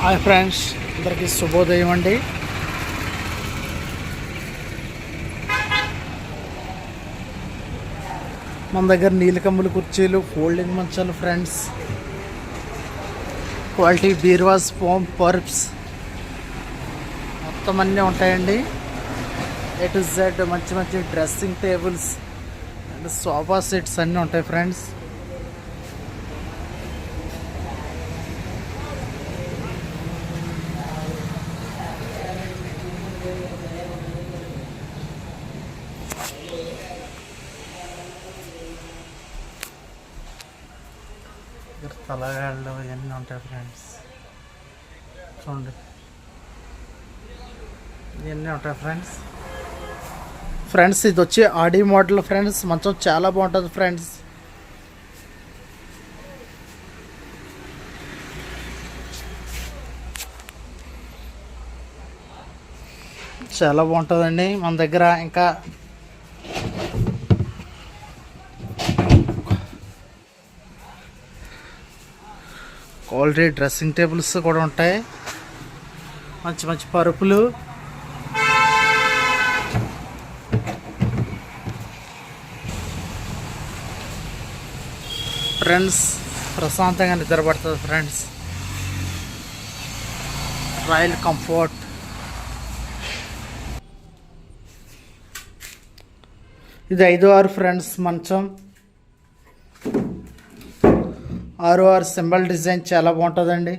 Hi friends, అందరికీ శుభోదయం అండి. మన దగ్గర నీలకమ్ముల కుర్చీలు, ఫోల్డింగ్ మంచాలు ఫ్రెండ్స్, క్వాలిటీ బీర్వాస్, ఫోమ్, పర్ప్స్ మొత్తం అన్నీ ఉంటాయండి. ఏ టు జెడ్ మంచి మంచి dressing tables and sofa sets అన్నీ ఉంటాయి ఫ్రెండ్స్. తలగాళ్ళు ఇవన్నీ ఉంటాయి ఫ్రెండ్స్. చూడండి, ఇవన్నీ ఉంటాయి ఫ్రెండ్స్. ఫ్రెండ్స్ ఇది వచ్చి ఆడి మోడల్ ఫ్రెండ్స్. మంచం చాలా బాగుంటుంది ఫ్రెండ్స్. చాలా బాగుంటుందండి. మన దగ్గర ఇంకా క్వాలిటీ డ్రెస్సింగ్ టేబుల్స్ కూడా ఉంటాయి. మంచి మంచి పరుపులు, ఫ్రెండ్స్. ప్రశాంతంగా నిద్రపడుతుంది ఫ్రెండ్స్. Royal comfort. ఇది 5/6 ఫ్రెండ్స్ మంచం. 6/6 సింబల్ డిజైన్ చాలా బాగుంటుందండి.